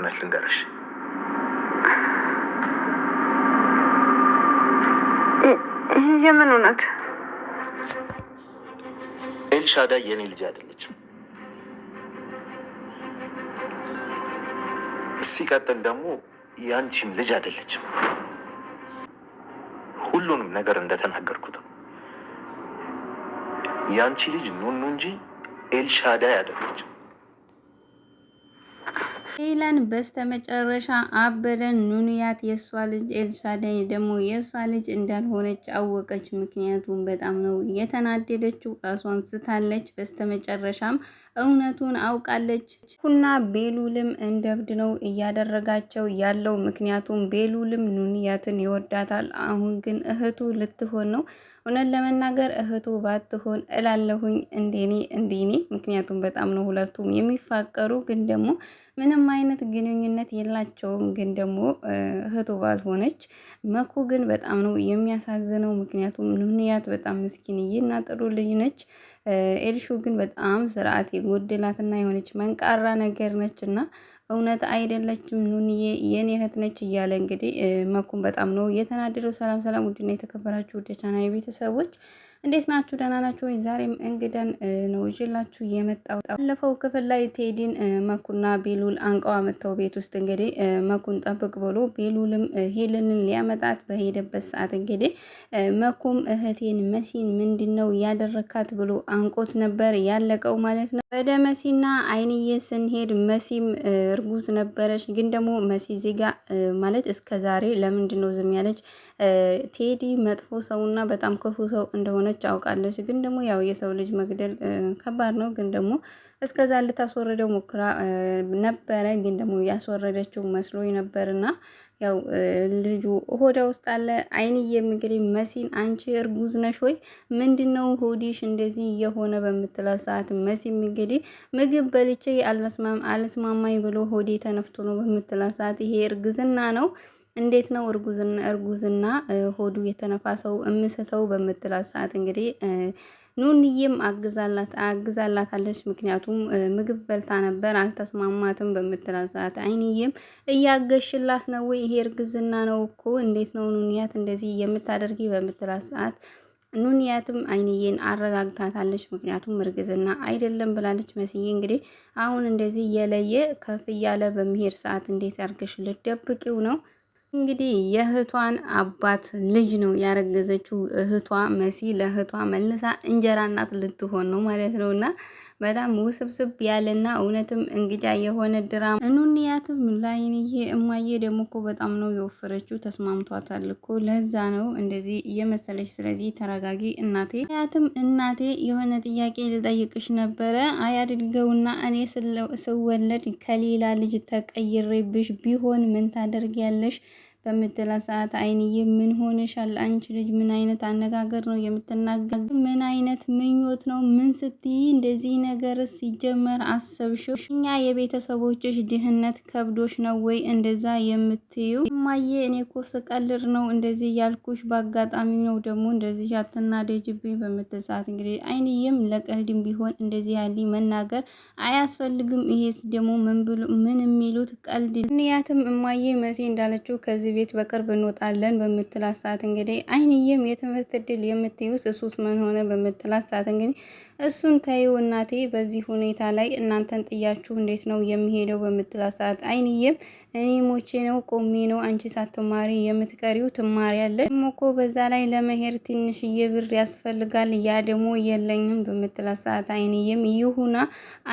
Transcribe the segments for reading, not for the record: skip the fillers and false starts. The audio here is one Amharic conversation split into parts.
እውነት ልንገርሽ፣ የምን እውነት? ኤልሻዳይ የኔ ልጅ አይደለችም። ሲቀጥል ደግሞ ያንቺም ልጅ አይደለችም። ሁሉንም ነገር እንደተናገርኩት ያንቺ ልጅ ኑኑ እንጂ ኤልሻዳይ አይደለችም። ሄለን በስተመጨረሻ አበደን። ኑንያት የእሷ ልጅ ኤልሻዳይ ደግሞ የእሷ ልጅ እንዳልሆነች አወቀች። ምክንያቱም በጣም ነው የተናደደችው፣ ራሷን ስታለች። በስተመጨረሻም እውነቱን አውቃለች። ሁና ቤሉልም እንደብድ ነው እያደረጋቸው ያለው። ምክንያቱም ቤሉልም ኑንያትን ይወዳታል። አሁን ግን እህቱ ልትሆን ነው። እውነት ለመናገር እህቱ ባትሆን እላለሁኝ እንዴኔ። ምክንያቱም በጣም ነው ሁለቱም የሚፋቀሩ፣ ግን ደግሞ ምንም አይነት ግንኙነት የላቸውም። ግን ደግሞ እህቱ ባልሆነች። መኩ ግን በጣም ነው የሚያሳዝነው። ምክንያቱም ኑንያት በጣም ምስኪንዬና ጥሩ ልጅ ነች። ኤልሹ ግን በጣም ስርዓት የጎደላትና የሆነች መንቃራ ነገር ነች እና እውነት አይደለችም ኑንዬ የኔ እህት ነች እያለ እንግዲህ መኩን በጣም ነው የተናደደው። ሰላም ሰላም፣ ውድና የተከበራችሁ ውድ ቻናል ቤተሰቦች እንዴት ናችሁ? ደህና ናችሁ ወይ? ዛሬም እንግዳን ነው ይዤላችሁ የመጣው። ባለፈው ክፍል ላይ ቴዲን መኩና ቤሉል አንቀዋ መተው ቤት ውስጥ እንግዲህ መኩን ጠብቅ ብሎ ቤሉልም ሄለንን ሊያመጣት በሄደበት ሰዓት እንግዲህ መኩም እህቴን መሲን ምንድነው ያደረካት ብሎ አንቆት ነበር ያለቀው ማለት ነው። ወደ መሲና አይንዬ ስንሄድ መሲም እርጉዝ ነበረች። ግን ደግሞ መሲ ዜጋ ማለት እስከ ዛሬ ለምንድን ነው ዝም ያለች? ቴዲ መጥፎ ሰውና በጣም ክፉ ሰው እንደሆነች አውቃለች። ግን ደግሞ ያው የሰው ልጅ መግደል ከባድ ነው። ግን ደግሞ እስከዛ ልታስወረደው ሞክራ ነበረ። ግን ደግሞ ያስወረደችው መስሎኝ ነበርና ያው ልጁ ሆዳ ውስጥ አለ። አይንዬም እንግዲህ መሲን አንቺ እርጉዝ ነሽ ወይ? ምንድነው ሆዲሽ እንደዚህ የሆነ በምትላት ሰዓት መሲም እንግዲህ ምግብ በልቼ አልስማማኝ ብሎ ሆዴ ተነፍቶ ነው በምትላት ሰዓት ይሄ እርግዝና ነው እንዴት ነው እርጉዝና ሆዱ የተነፋሰው እምስተው በምትላት ሰዓት እንግዲህ ኑንዬም አግዛላታለች። ምክንያቱም ምግብ በልታ ነበር አልተስማማትም በምትላት ሰዓት አይንዬም እያገሽላት ነው ወይ? ይሄ እርግዝና ነው እኮ እንዴት ነው ኑንያት እንደዚህ የምታደርጊ በምትላት ሰዓት ኑንያትም አይንዬን አረጋግታታለች። ምክንያቱም እርግዝና አይደለም ብላለች። መስዬ እንግዲህ አሁን እንደዚህ የለየ ከፍ እያለ በሚሄድ ሰዓት እንዴት ያርገሽ ልትደብቂው ነው? እንግዲህ የእህቷን አባት ልጅ ነው ያረገዘችው። እህቷ መሲ ለእህቷ መልሳ እንጀራ እናት ልትሆን ነው ማለት ነው። እና በጣም ውስብስብ ያለና እውነትም እንግዳ የሆነ ድራማ። ኑንያትም ላይንዬ እማዬ ደግሞ እኮ በጣም ነው የወፈረችው፣ ተስማምቷታል እኮ ለዛ ነው እንደዚህ እየመሰለች። ስለዚህ ተረጋጊ እናቴ። ያትም እናቴ የሆነ ጥያቄ ልጠይቅሽ ነበረ። አያድርገውና እኔ ስወለድ ከሌላ ልጅ ተቀይሬብሽ ቢሆን ምን ታደርጊያለሽ? በምትላት ሰዓት አይንዬ ምን ሆነሻል አንቺ ልጅ? ምን አይነት አነጋገር ነው የምትናገር? ምን አይነት ምኞት ነው? ምን ስትይ እንደዚህ ነገር ሲጀመር አሰብሽው? እኛ የቤተሰቦችሽ ድህነት ከብዶሽ ነው ወይ እንደዛ የምትዩ? እማዬ እኔ እኮ ስቀልድ ነው እንደዚህ ያልኩሽ፣ በአጋጣሚ ነው ደግሞ እንደዚህ አትናደጅብኝ በምትል ሰዓት እንግዲህ አይንዬም ለቀልድም ቢሆን እንደዚህ ያሊ መናገር አያስፈልግም። ይሄስ ደግሞ ምን የሚሉት ቀልድ? ምክንያቱም እማዬ መሲ እንዳለችው ከዚህ ቤት በቅርብ እንወጣለን በምትላት ሰዓት እንግዲህ አይንዬም የትምህርት እድል የምትዩስ እሱስ ምን ሆነ በምትላት ሰዓት እንግዲህ እሱን ተይው እናቴ፣ በዚህ ሁኔታ ላይ እናንተን ጥያችሁ እንዴት ነው የሚሄደው በምትላት ሰዓት አይንዬም እኔ ሞቼ ነው ቆሜ ነው አንቺ ሳትማሪ የምትቀሪው? ትማሪያለሽ እኮ በዛ ላይ ለመሄድ ትንሽዬ ብር ያስፈልጋል፣ ያ ደግሞ የለኝም በምትላት ሰዓት አይንዬም ይሁና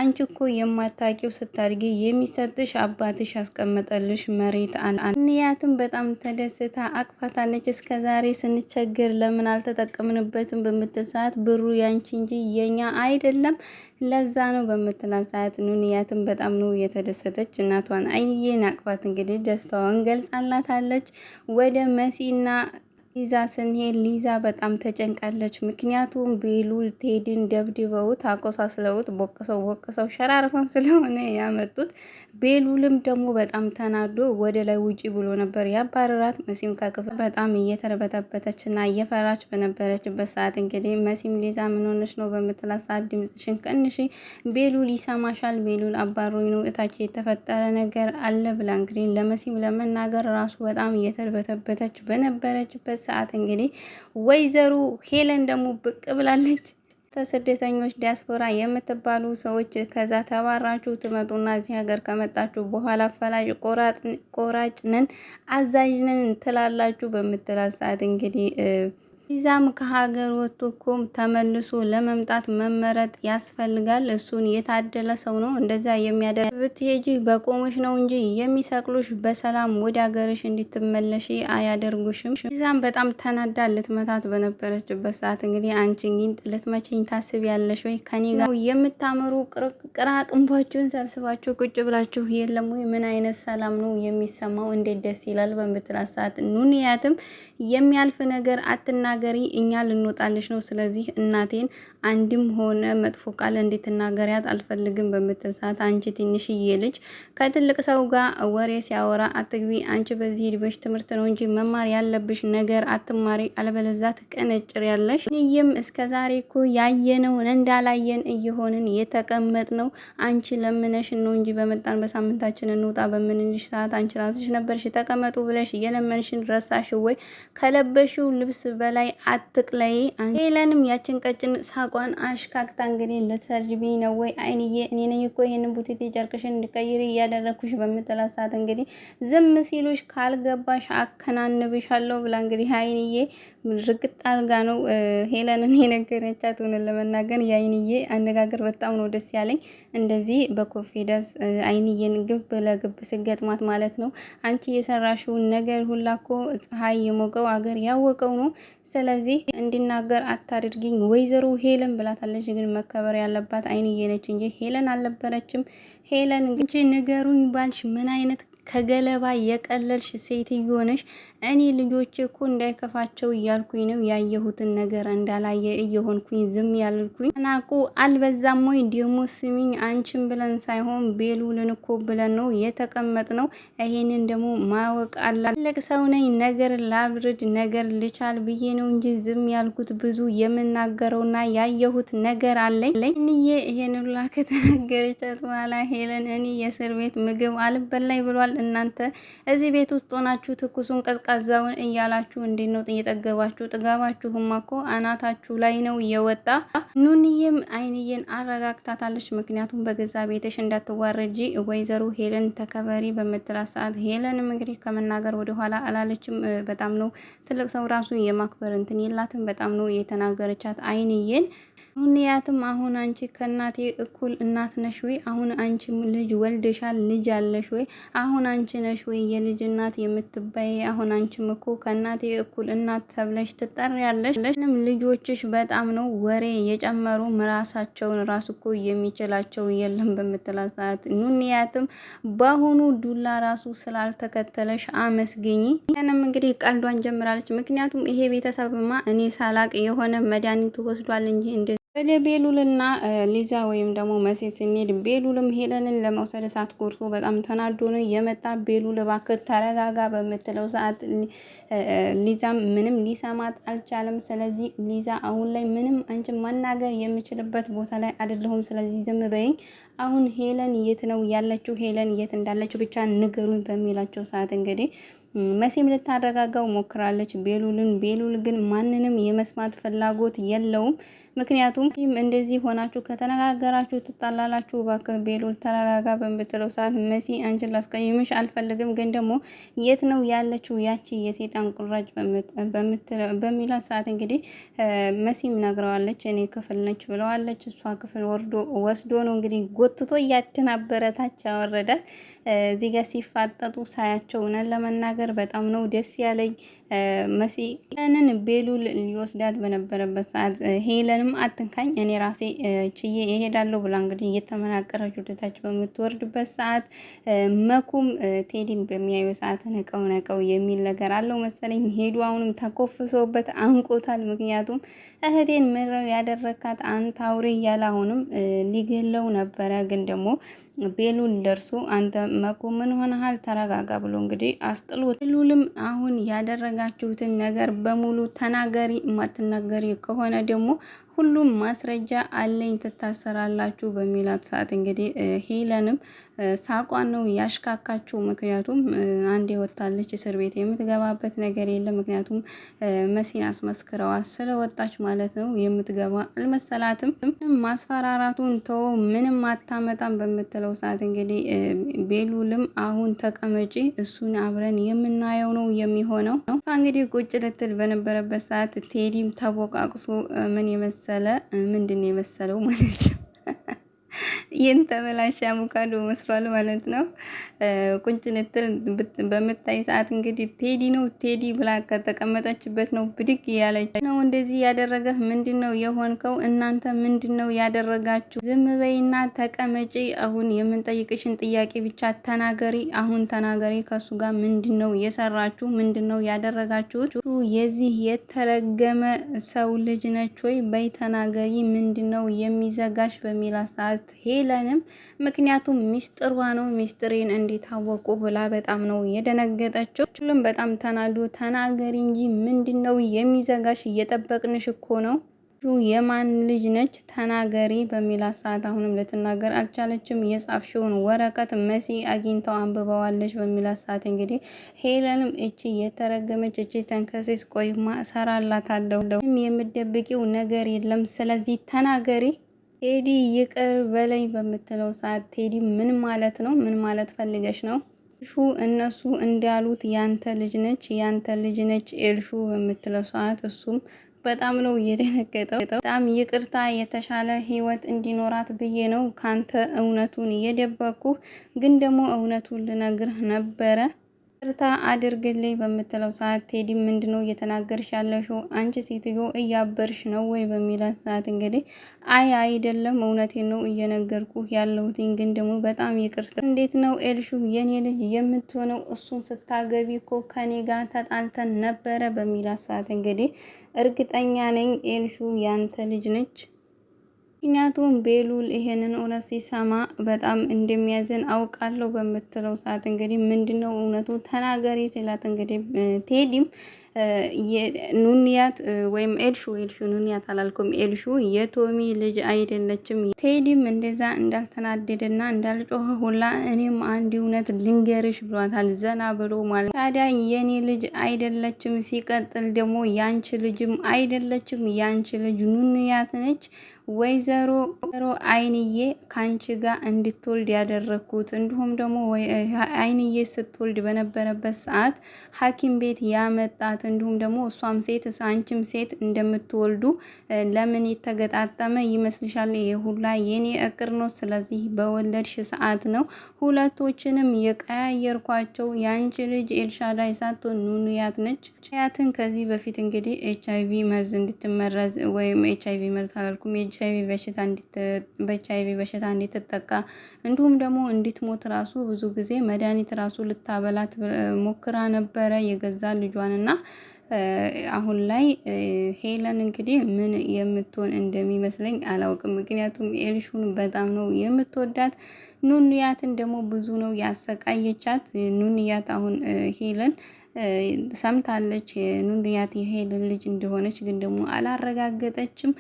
አንቺ እኮ የማታውቂው ስታድጊ የሚሰጥሽ አባትሽ ያስቀመጠልሽ መሬት አንያትም በጣም ተደስታ አቅፋታለች። እስከዛሬ ስንቸገር ለምን አልተጠቀምንበትም በምትል ሰዓት ብሩ ያንቺ እንጂ የኛ አይደለም ለዛ ነው በምትላት ሰዓት ኑንያትም በጣም ነው የተደሰተች። እናቷን አይንዬን አቅፋት እንግዲህ ደስታዋን ገልጻላታለች። ወደ መሲና ሊዛ ስንሄድ ሊዛ በጣም ተጨንቃለች። ምክንያቱም ቤሉል ቴዲን ደብድበውት አቆሳስለውት ቦቅሰው ሸራርፈው ስለሆነ ያመጡት። ቤሉልም ደግሞ በጣም ተናዶ ወደ ላይ ውጪ ብሎ ነበር ያባረራት። መሲም ከክፍል በጣም እየተርበተበተች እና እየፈራች በነበረችበት ሰዓት እንግዲህ መሲም ሊዛ ምን ሆነች ነው በምትላት ሰዓት ድምጽሽን ቀንሺ፣ ቤሉል ይሰማሻል፣ ቤሉል አባሮኝ ነው እታች የተፈጠረ ነገር አለ ብላ እንግዲህ ለመሲም ለመናገር ራሱ በጣም እየተርበተበተች በነበረችበት ሰዓት እንግዲህ ወይዘሮ ሄለን ደግሞ ብቅ ብላለች። ስደተኞች ዲያስፖራ የምትባሉ ሰዎች ከዛ ተባራችሁ ትመጡና እዚህ ሀገር ከመጣችሁ በኋላ ፈላጭ ቆራጭ ነን አዛዥ ነን ትላላችሁ በምትላት ሰዓት እንግዲህ ሊዛም ከሀገር ወጥቶ እኮ ተመልሶ ለመምጣት መመረጥ ያስፈልጋል። እሱን የታደለ ሰው ነው እንደዛ የሚያደርግ። ብትሄጂ በቆምሽ ነው እንጂ የሚሰቅሉሽ፣ በሰላም ወደ ሀገርሽ እንድትመለሺ አያደርጉሽም። ሊዛም በጣም ተናዳ ልትመታት በነበረችበት ሰዓት እንግዲህ አንቺ ግን ልትመችኝ ታስቢያለሽ ወይ? ከኔ ጋር የምታምሩ ቅራቅንባችሁን ሰብስባችሁ ቁጭ ብላችሁ የለም ወይ? ምን አይነት ሰላም ነው የሚሰማው? እንዴት ደስ ይላል በምትላት ሰዓት ኑንያትም የሚያልፍ ነገር አትናገሪ፣ እኛ ልንወጣልሽ ነው። ስለዚህ እናቴን አንድም ሆነ መጥፎ ቃል እንድትናገሪያት አልፈልግም በምትል ሰዓት አንቺ ትንሽዬ ልጅ ከትልቅ ሰው ጋር ወሬ ሲያወራ አትግቢ። አንቺ በዚህ እድሜሽ ትምህርት ነው እንጂ መማር ያለብሽ ነገር አትማሪ፣ አለበለዚያ ትቀነጭሪያለሽ። ይህም እስከዛሬ እኮ ያየነውን እንዳላየን እየሆንን የተቀመጥ ነው። አንቺ ለምነሽ ነው እንጂ በመጣን በሳምንታችን እንውጣ በምንልሽ ሰዓት አንቺ ራስሽ ነበርሽ ተቀመጡ ብለሽ የለመንሽን ረሳሽ ወይ? ከለበሽው ልብስ በላይ አትቅለይ። ሄለንም ያችን ቀጭን ሳቋን አሽካክታ እንግዲህ ልትሰርጅብኝ ነው ወይ? አይንዬ እኔ ነኝ እኮ ይሄንን ቡቲቲ ጨርቅሽን እንድቀይሪ እያደረኩሽ በምትላት ሰዓት እንግዲህ ዝም ሲሉሽ ካልገባሽ አከናንብሻለሁ ብላ እንግዲህ አይንዬ ርግጥ አርጋ ነው ሄለንን የነገረቻት። ሆነን ለመናገር የአይንዬ አነጋገር በጣም ነው ደስ ያለኝ። እንደዚህ በኮንፊደንስ አይንዬን ግብ ለግብ ስገጥማት ማለት ነው። አንቺ የሰራሽውን ነገር ሁላ እኮ ፀሐይ የሞቀው አገር ያወቀው ነው። ስለዚህ እንዲናገር አታድርጊኝ ወይዘሮ ሄለን ብላታለች። ግን መከበር ያለባት አይንዬ ነች እንጂ ሄለን አልነበረችም። ሄለን እንጂ ንገሩኝ ባልሽ ምን አይነት ከገለባ የቀለልሽ ሴትዮ ነሽ? እኔ ልጆቼ እኮ እንዳይከፋቸው እያልኩኝ ነው ያየሁትን ነገር እንዳላየ እየሆንኩኝ ዝም ያልኩኝ። ናቁ አልበዛም ወይ? ደግሞ ስሚኝ፣ አንቺን ብለን ሳይሆን ቤሉልን እኮ ብለን ነው የተቀመጥ ነው። ይሄንን ደግሞ ማወቅ አላለቅ ሰው ነኝ። ነገር ላብርድ ነገር ልቻል ብዬ ነው እንጂ ዝም ያልኩት ብዙ የምናገረውና ያየሁት ነገር አለኝ። እንዬ ይሄን ሁላ ከተናገረቻት በኋላ ሄለን እኔ የእስር ቤት ምግብ አልበላይ ብሏል። እናንተ እዚህ ቤት ውስጥ ሆናችሁ ትኩሱን ቀዝቃዛውን እያላችሁ እንዴት ነው እየጠገባችሁ? ጥጋባችሁማ እኮ አናታችሁ ላይ ነው የወጣ። ኑንዬም አይንዬን አረጋግታታለች። ምክንያቱም በገዛ ቤትሽ እንዳትዋረጂ ወይዘሮ ሄለን ተከበሪ በምትላት ሰዓት ሄለንም እንግዲህ ከመናገር ወደኋላ አላለችም። በጣም ነው ትልቅ ሰው ራሱ የማክበር እንትን የላትም። በጣም ነው የተናገረቻት አይንዬን። ኑንያትም አሁን አንቺ ከእናቴ እኩል እናት ነሽ ወይ? አሁን አንቺ ልጅ ወልደሻል፣ ልጅ አለሽ ወይ? አሁን አንቺ ነሽ ወይ የልጅ እናት የምትባይ? አሁን አንቺም እኮ ከእናቴ እኩል እናት ተብለሽ ትጠሪያለሽ። ልጆችሽ በጣም ነው ወሬ የጨመሩ፣ ራሳቸውን ራሱ እኮ የሚችላቸው የለም በምትላት ሰዓት ኑንያትም በአሁኑ ዱላ ራሱ ስላልተከተለሽ አመስገኝ። ያንም እንግዲህ ቀልዷን ጀምራለች። ምክንያቱም ይሄ ቤተሰብማ እኔ ሳላቅ የሆነ መድኃኒቱ ወስዷል እንጂ ወደ ቤሉልና ሊዛ ወይም ደግሞ መሴ ስንሄድ ቤሉልም ሄለንን ለመውሰድ እሳት ጎርሶ በጣም ተናዶ ነው የመጣ። ቤሉል እባክህ ተረጋጋ በምትለው ሰዓት ሊዛም ምንም ሊሰማት አልቻለም። ስለዚህ ሊዛ አሁን ላይ ምንም አንቺ መናገር የምችልበት ቦታ ላይ አይደለሁም፣ ስለዚህ ዝም በይኝ። አሁን ሄለን የት ነው ያለችው? ሄለን የት እንዳለችው ብቻ ንገሩኝ በሚላቸው ሰዓት እንግዲህ መሲም ልታረጋጋው ሞክራለች ቤሉልን። ቤሉል ግን ማንንም የመስማት ፍላጎት የለውም። ምክንያቱም እንደዚህ ሆናችሁ ከተነጋገራችሁ ትጣላላችሁ። እባክህ ቤሉል ተረጋጋ በምትለው ሰዓት መሲ አንቺን ላስቀይምሽ አልፈልግም፣ ግን ደግሞ የት ነው ያለችው ያቺ የሴጣን ቁራጭ በሚላት ሰዓት እንግዲህ መሲም ነግረዋለች። እኔ ክፍል ነች ብለዋለች። እሷ ክፍል ወስዶ ነው እንግዲህ ጎትቶ እያደናበረታች ያወረዳት። እዚህ ጋር ሲፋጠጡ ሳያቸው እውነት ለመናገር በጣም ነው ደስ ያለኝ። መሲ ሄለንን ቤሉል ሊወስዳት በነበረበት ሰዓት ሄለንም አትንካኝ እኔ ራሴ ችዬ እሄዳለሁ ብላ እንግዲህ እየተመናቀረች ወደታች በምትወርድበት ሰዓት መኩም ቴዲን በሚያዩ ሰዓት ነቀው የሚል ነገር አለው መሰለኝ። ሄዱ አሁንም ተኮፍሶበት አንቆታል። ምክንያቱም እህቴን ምረው ያደረካት አንተ አውሬ እያለ አሁንም ሊገለው ነበረ። ግን ደግሞ ቤሉል ደርሶ አንተ መኩ ምን ሆነሃል ተረጋጋ ብሎ እንግዲህ አስጥሎት ቤሉልም አሁን ያደረጋችሁትን ነገር በሙሉ ተናገሪ፣ የማትናገሪ ከሆነ ደግሞ ሁሉም ማስረጃ አለኝ ትታሰራላችሁ በሚላት ሰዓት እንግዲህ ሄለንም ሳቋን ነው ያሽካካችው። ምክንያቱም አንዴ ወጣለች እስር ቤት የምትገባበት ነገር የለም። ምክንያቱም መሲን አስመስክረዋ ስለወጣች ማለት ነው። የምትገባ አልመሰላትም። ማስፈራራቱን ተው ምንም አታመጣም በምትለው ሰዓት እንግዲህ ቤሉልም አሁን ተቀመጪ እሱን አብረን የምናየው ነው የሚሆነው ነው እንግዲህ ቁጭ ልትል በነበረበት ሰዓት ቴዲም ተቦቃቅሶ ምን የመሰለ ምንድን የመሰለው ማለት ነው ይህን ተበላሽ አቮካዶ መስሏል ማለት ነው። ቁጭ ልትል በምታይ ሰዓት እንግዲህ ቴዲ ነው ቴዲ ብላ ከተቀመጠችበት ነው ብድግ ያለች ነው። እንደዚህ ያደረገህ ምንድነው የሆንከው? እናንተ ምንድነው ያደረጋችሁ? ዝም በይና ተቀመጪ። አሁን የምንጠይቅሽን ጥያቄ ብቻ ተናገሪ። አሁን ተናገሪ። ከሱ ጋር ምንድነው የሰራችሁ? ምንድነው ያደረጋችሁት? የዚህ የተረገመ ሰው ልጅ ነች ወይ? በይ ተናገሪ። ምንድነው የሚዘጋሽ? በሚል ሰዓት ሄለንም ምክንያቱም ሚስጥሯ ነው ሚስጥሬን እንዲታወቁ ብላ በጣም ነው የደነገጠችው። ሁሉም በጣም ተናዶ ተናገሪ እንጂ ምንድነው የሚዘጋሽ? እየጠበቅንሽ እኮ ነው። የማን ልጅ ነች ተናገሪ በሚላት ሰዓት አሁንም ልትናገር አልቻለችም። የጻፍሽውን ወረቀት መሲ አግኝተው አንብበዋለች በሚላት ሰዓት እንግዲህ ሄለንም እቺ የተረገመች እቺ ተንከሴስ ቆይማ እሰራላታለሁ የምደብቂው ነገር የለም ስለዚህ ተናገሪ ቴዲ ይቅር በለኝ በምትለው ሰዓት ቴዲ ምን ማለት ነው? ምን ማለት ፈልገሽ ነው? ኤልሹ እነሱ እንዳሉት ያንተ ልጅ ነች ኤልሹ በምትለው ሰዓት እሱም በጣም ነው የደነገጠው። በጣም ይቅርታ የተሻለ ህይወት እንዲኖራት ብዬ ነው ካንተ እውነቱን የደበኩህ፣ ግን ደግሞ እውነቱን ልነግርህ ነበረ ይቅርታ አድርግልኝ በምትለው ሰዓት ቴዲ ምንድነው እየተናገርሽ ያለሽው? አንቺ ሴትዮ እያበርሽ ነው ወይ በሚላት ሰዓት እንግዲህ አይ አይደለም እውነቴን ነው እየነገርኩ ያለሁት፣ ግን ደግሞ በጣም ይቅርታ። እንዴት ነው ኤልሹ የኔ ልጅ የምትሆነው? እሱን ስታገቢ እኮ ከኔ ጋር ተጣልተን ነበረ በሚላት ሰዓት እንግዲህ እርግጠኛ ነኝ ኤልሹ ያንተ ልጅ ነች። ምክንያቱም ቤሉል ይሄንን እውነት ሲሰማ በጣም እንደሚያዝን አውቃለሁ በምትለው ሰዓት እንግዲህ ምንድነው እውነቱ ተናገሪ ሲላት እንግዲህ ቴዲም ኑንያት ወይም ኤልሹ ኑንያት አላልኩም፣ ኤልሹ የቶሚ ልጅ አይደለችም። ቴዲም እንደዛ እንዳልተናደደና እንዳልጮኸ ሁላ እኔም አንድ እውነት ልንገርሽ ብሏታል። ዘና ብሎ ማለት ታዲያ የኔ ልጅ አይደለችም፣ ሲቀጥል ደግሞ ያንቺ ልጅም አይደለችም፣ ያንቺ ልጅ ኑንያት ነች። ወይዘሮ አይንዬ ካንቺ ጋር እንድትወልድ ያደረኩት እንዲሁም ደግሞ አይንዬ ስትወልድ በነበረበት ሰዓት ሐኪም ቤት ያመጣት እንዲሁም ደግሞ እሷም ሴት አንቺም ሴት እንደምትወልዱ ለምን የተገጣጠመ ይመስልሻል? ይሄ ሁላ የኔ እቅር ነው። ስለዚህ በወለድሽ ሰዓት ነው ሁለቶችንም የቀያየርኳቸው። ያንቺ ልጅ ኤልሻዳይ ሳትሆን ኑንያት ነች። ያትን ከዚህ በፊት እንግዲህ ኤችአይቪ መርዝ እንድትመረዝ ወይም ኤችአይቪ መርዝ አላልኩም በኤችአይቪ በሽታ እንድትጠቃ እንዲሁም ደግሞ እንድትሞት ራሱ ብዙ ጊዜ መድኃኒት ራሱ ልታበላት ሞክራ ነበረ የገዛ ልጇንና አሁን ላይ ሄለን እንግዲህ ምን የምትሆን እንደሚመስለኝ አላውቅም። ምክንያቱም ኤልሹን በጣም ነው የምትወዳት። ኑንያትን ደግሞ ብዙ ነው ያሰቃየቻት። ኑንያት አሁን ሄለን ሰምታለች ኑንያት የሄለን ልጅ እንደሆነች፣ ግን ደግሞ አላረጋገጠችም።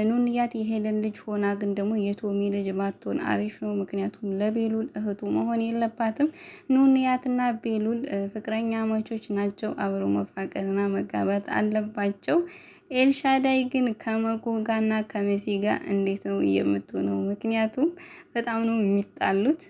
ኑንያት የሄለን ልጅ ሆና ግን ደግሞ የቶሚ ልጅ ባትሆን አሪፍ ነው። ምክንያቱም ለቤሉል እህቱ መሆን የለባትም። ኑንያትና ቤሉል ፍቅረኛ ማቾች ናቸው። አብሮ መፋቀርና መጋባት አለባቸው። ኤልሻዳይ ግን ከመኩ ጋርና ከመሲ ጋር እንዴት ነው የምትሆነው? ምክንያቱም በጣም ነው የሚጣሉት።